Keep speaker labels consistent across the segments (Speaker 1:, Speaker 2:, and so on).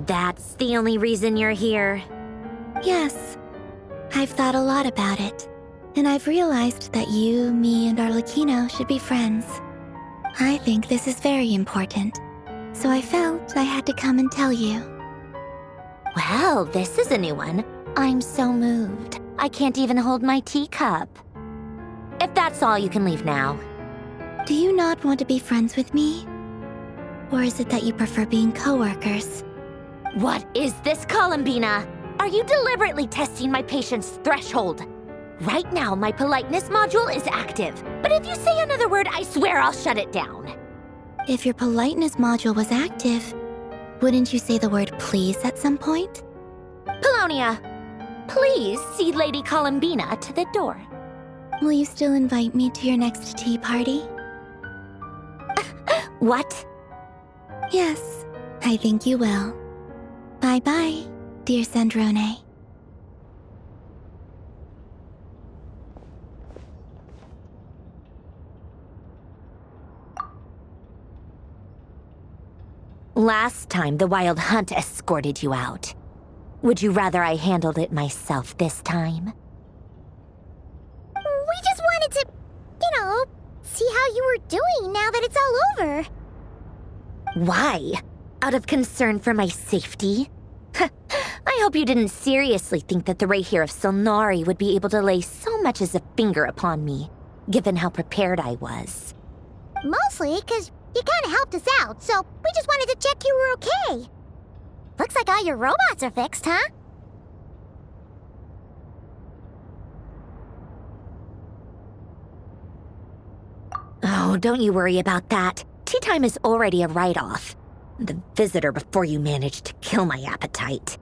Speaker 1: That's the only reason you're here?
Speaker 2: Yes. I've thought a lot about it, and I've realized that you, me, and Arlecchino should be friends. I think this is very important, so I felt I had to come and tell you.
Speaker 1: Well, this is a new one. I'm so moved. I can't even hold my teacup. If that's all, you can leave now.
Speaker 2: Do you not want to be friends with me? Or is it that you prefer being co-workers?
Speaker 1: What is this, Columbina? Are you deliberately testing my patience threshold? Right now, my politeness module is active, but if you say another word, I swear I'll shut it down.
Speaker 2: If your politeness module was active, wouldn't you say the word please at some point?
Speaker 1: Polonia, please see Lady Columbina to the door.
Speaker 2: Will you still invite me to your next tea party?
Speaker 1: What?
Speaker 2: Yes, I think you will. Bye-bye, dear Sandrone.
Speaker 1: Last time, the Wild Hunt escorted you out. Would you rather I handled it myself this time?
Speaker 3: We just wanted to, see how you were doing now that it's all over.
Speaker 1: Why? Out of concern for my safety? I hope you didn't seriously think that the Rayhir of Solnari would be able to lay so much as a finger upon me, given how prepared I was.
Speaker 3: Mostly because you kind of helped us out, so we just wanted to check you were okay. Looks like all your robots are fixed, huh?
Speaker 1: Oh, don't you worry about that. Tea time is already a write-off. The visitor before you managed to kill my appetite.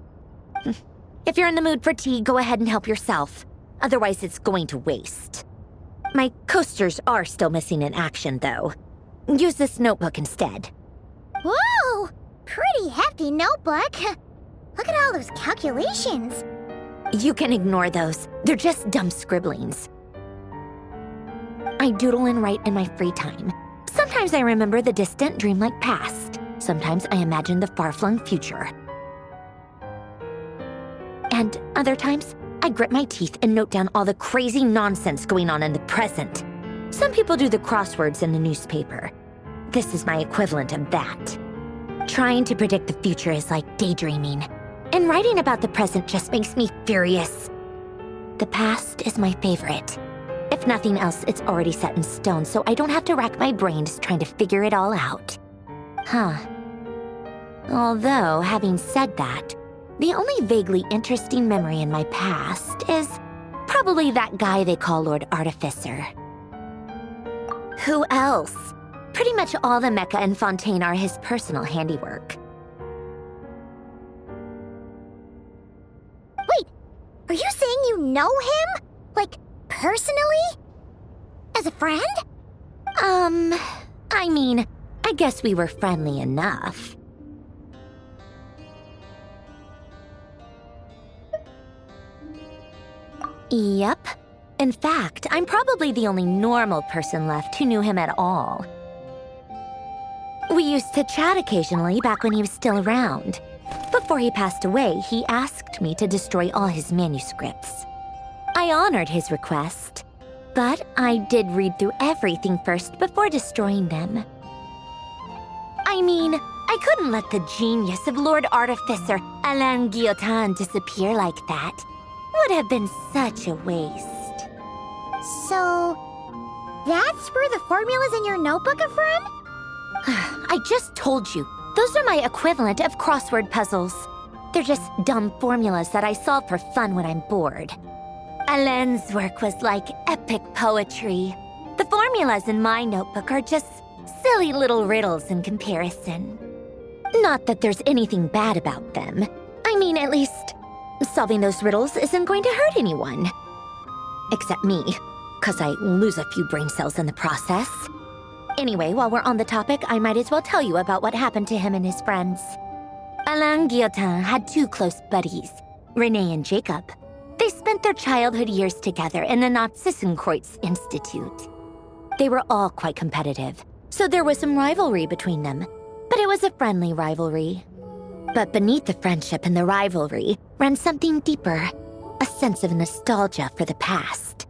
Speaker 1: If you're in the mood for tea, go ahead and help yourself. Otherwise, it's going to waste. My coasters are still missing in action, though. Use this notebook instead.
Speaker 3: Whoa! Pretty hefty notebook. Look at all those calculations.
Speaker 1: You can ignore those. They're just dumb scribblings. I doodle and write in my free time. Sometimes I remember the distant, dreamlike past. Sometimes I imagine the far-flung future. And other times, I grit my teeth and note down all the crazy nonsense going on in the present. Some people do the crosswords in the newspaper. This is my equivalent of that. Trying to predict the future is like daydreaming, and writing about the present just makes me furious. The past is my favorite. If nothing else, it's already set in stone, so I don't have to rack my brains trying to figure it all out. Huh. Although, having said that, the only vaguely interesting memory in my past is probably that guy they call Lord Artificer. Who else? Pretty much all the mecha and Fontaine are his personal handiwork.
Speaker 3: Wait, are you saying you know him? Like, personally? As a friend?
Speaker 1: I mean, I guess we were friendly enough. Yep. In fact, I'm probably the only normal person left who knew him at all. We used to chat occasionally back when he was still around. Before he passed away, he asked me to destroy all his manuscripts. I honored his request, but I did read through everything first before destroying them. I mean, I couldn't let the genius of Lord Artificer Alain Guillotin disappear like that. Would have been such a waste.
Speaker 3: So, that's where the formulas in your notebook are from?
Speaker 1: I just told you, those are my equivalent of crossword puzzles. They're just dumb formulas that I solve for fun when I'm bored. Alain's work was like epic poetry. The formulas in my notebook are just silly little riddles in comparison. Not that there's anything bad about them. I mean, at least, solving those riddles isn't going to hurt anyone. Except me, 'cause I lose a few brain cells in the process. Anyway, while we're on the topic, I might as well tell you about what happened to him and his friends. Alain Guillotin had two close buddies, Renee and Jacob. They spent their childhood years together in the Narzissenkreuz Institute. They were all quite competitive, so there was some rivalry between them, but it was a friendly rivalry. But beneath the friendship and the rivalry ran something deeper, a sense of nostalgia for the past.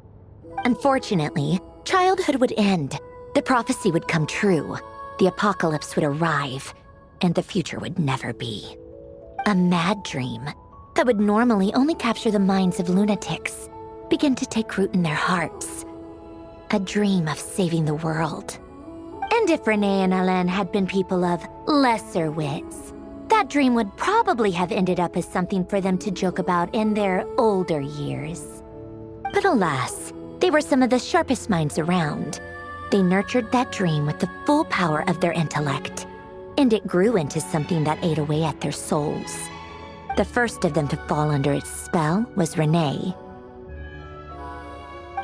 Speaker 1: Unfortunately, childhood would end, the prophecy would come true, the apocalypse would arrive, and the future would never be. A mad dream that would normally only capture the minds of lunatics began to take root in their hearts. A dream of saving the world. And if Renee and Alain had been people of lesser wits, that dream would probably have ended up as something for them to joke about in their older years. But alas, they were some of the sharpest minds around. They nurtured that dream with the full power of their intellect, and it grew into something that ate away at their souls. The first of them to fall under its spell was Renee.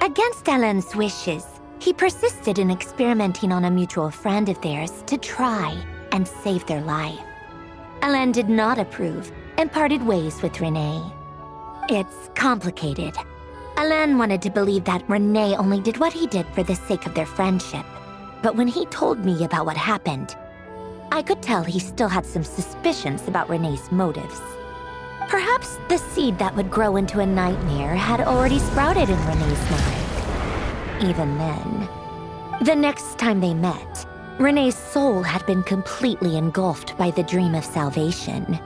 Speaker 1: Against Alain's wishes, he persisted in experimenting on a mutual friend of theirs to try and save their life. Alain did not approve and parted ways with Renee. It's complicated. Alain wanted to believe that Renee only did what he did for the sake of their friendship. But when he told me about what happened, I could tell he still had some suspicions about Renee's motives. Perhaps the seed that would grow into a nightmare had already sprouted in Renee's mind. Even then, the next time they met, Renee's soul had been completely engulfed by the dream of salvation.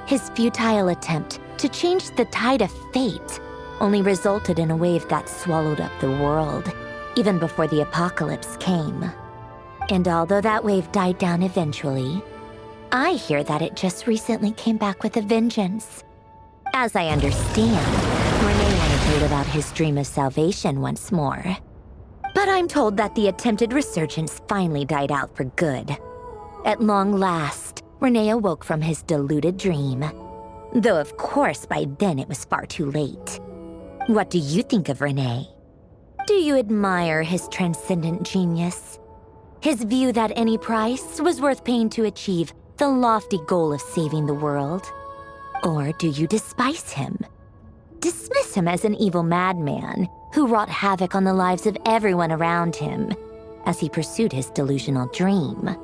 Speaker 1: His futile attempt to change the tide of fate only resulted in a wave that swallowed up the world, even before the apocalypse came. And although that wave died down eventually, I hear that it just recently came back with a vengeance. As I understand, Renee wanted to live out his dream of salvation once more. But I'm told that the attempted resurgence finally died out for good. At long last, Renee awoke from his deluded dream. Though of course by then it was far too late. What do you think of Renee? Do you admire his transcendent genius? His view that any price was worth paying to achieve the lofty goal of saving the world? Or do you despise him? Dismiss him as an evil madman who wrought havoc on the lives of everyone around him as he pursued his delusional dream?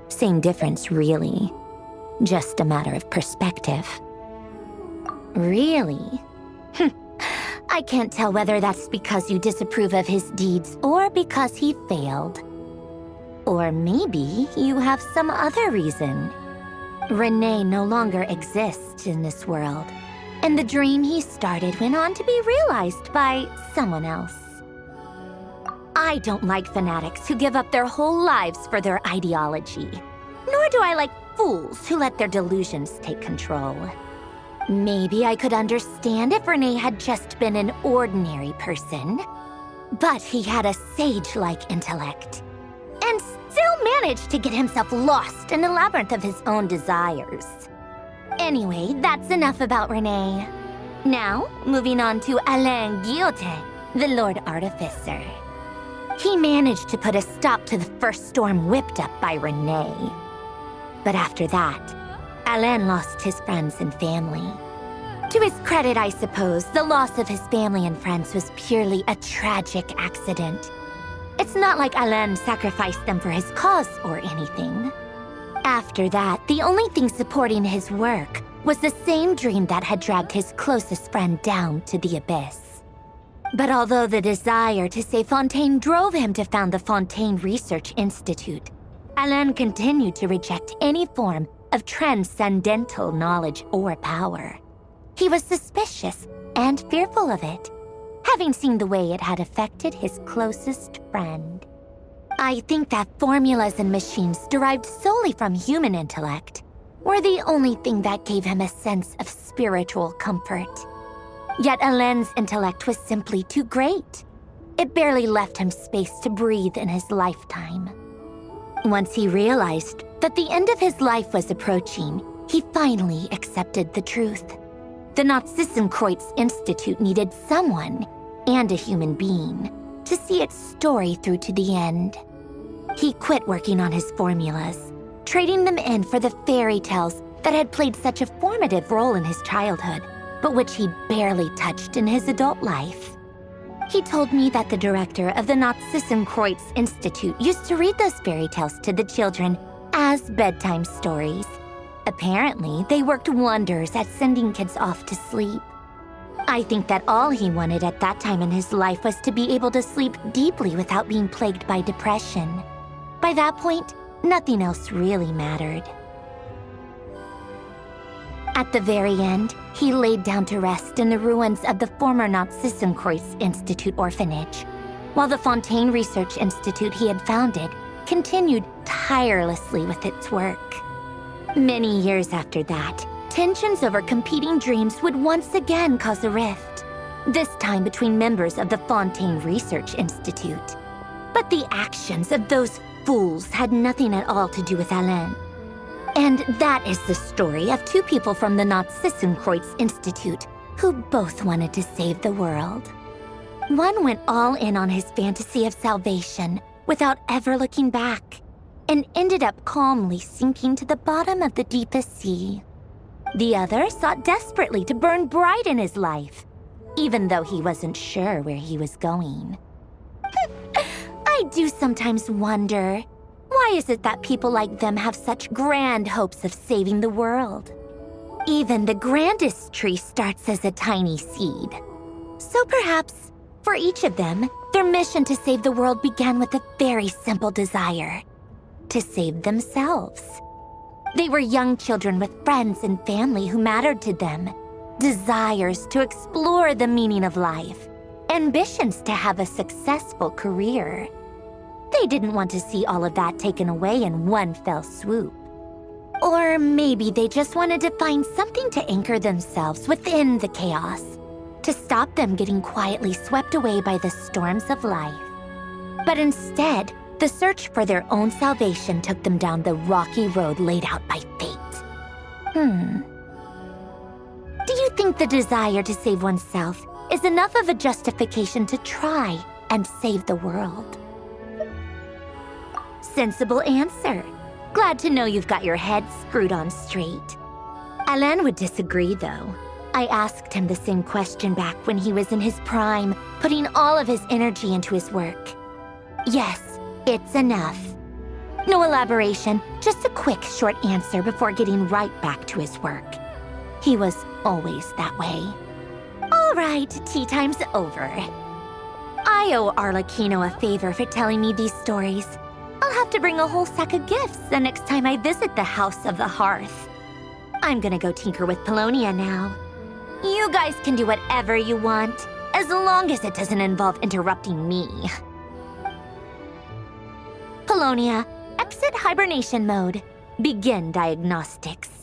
Speaker 1: Same difference, really. Just a matter of perspective. Really? I can't tell whether that's because you disapprove of his deeds or because he failed. Or maybe you have some other reason. Renee no longer exists in this world, and the dream he started went on to be realized by someone else. I don't like fanatics who give up their whole lives for their ideology, nor do I like fools who let their delusions take control. Maybe I could understand if Renee had just been an ordinary person, but he had a sage-like intellect, and still managed to get himself lost in the labyrinth of his own desires. Anyway, that's enough about Renee. Now, moving on to Alain Guillotin, the Lord Artificer. He managed to put a stop to the first storm whipped up by Renee. But after that, Alain lost his friends and family. To his credit, I suppose, the loss of his family and friends was purely a tragic accident. It's not like Alain sacrificed them for his cause or anything. After that, the only thing supporting his work was the same dream that had dragged his closest friend down to the abyss. But although the desire to save Fontaine drove him to found the Fontaine Research Institute, Alain continued to reject any form of transcendental knowledge or power. He was suspicious and fearful of it, having seen the way it had affected his closest friend. I think that formulas and machines derived solely from human intellect were the only thing that gave him a sense of spiritual comfort. Yet Alain's intellect was simply too great. It barely left him space to breathe in his lifetime. Once he realized that the end of his life was approaching, he finally accepted the truth. The Nazissenkreuz Institute needed someone, and a human being, to see its story through to the end. He quit working on his formulas, trading them in for the fairy tales that had played such a formative role in his childhood, but which he'd barely touched in his adult life. He told me that the director of the Nazissenkreuz Institute used to read those fairy tales to the children as bedtime stories. Apparently, they worked wonders at sending kids off to sleep. I think that all he wanted at that time in his life was to be able to sleep deeply without being plagued by depression. By that point, nothing else really mattered. At the very end, he laid down to rest in the ruins of the former Nazissenkreuz Institute orphanage, while the Fontaine Research Institute he had founded continued tirelessly with its work. Many years after that, tensions over competing dreams would once again cause a rift, this time between members of the Fontaine Research Institute. But the actions of those fools had nothing at all to do with Alain. And that is the story of two people from the Nazissenkreuz Institute who both wanted to save the world. One went all in on his fantasy of salvation without ever looking back, and ended up calmly sinking to the bottom of the deepest sea. The other sought desperately to burn bright in his life, even though he wasn't sure where he was going. I do sometimes wonder, why is it that people like them have such grand hopes of saving the world? Even the grandest tree starts as a tiny seed. So perhaps, for each of them, their mission to save the world began with a very simple desire: to save themselves. They were young children with friends and family who mattered to them, desires to explore the meaning of life, ambitions to have a successful career. They didn't want to see all of that taken away in one fell swoop. Or maybe they just wanted to find something to anchor themselves within the chaos, to stop them getting quietly swept away by the storms of life. But instead, the search for their own salvation took them down the rocky road laid out by fate. Do you think the desire to save oneself is enough of a justification to try and save the world? Sensible answer. Glad to know you've got your head screwed on straight. Alain would disagree, though. I asked him the same question back when he was in his prime, putting all of his energy into his work. Yes, it's enough. No elaboration, just a quick, short answer before getting right back to his work. He was always that way. All right, tea time's over. I owe Arlecchino a favor for telling me these stories. I'll have to bring a whole sack of gifts the next time I visit the House of the Hearth. I'm gonna go tinker with Polonia now. You guys can do whatever you want, as long as it doesn't involve interrupting me. Polonia, exit hibernation mode. Begin diagnostics.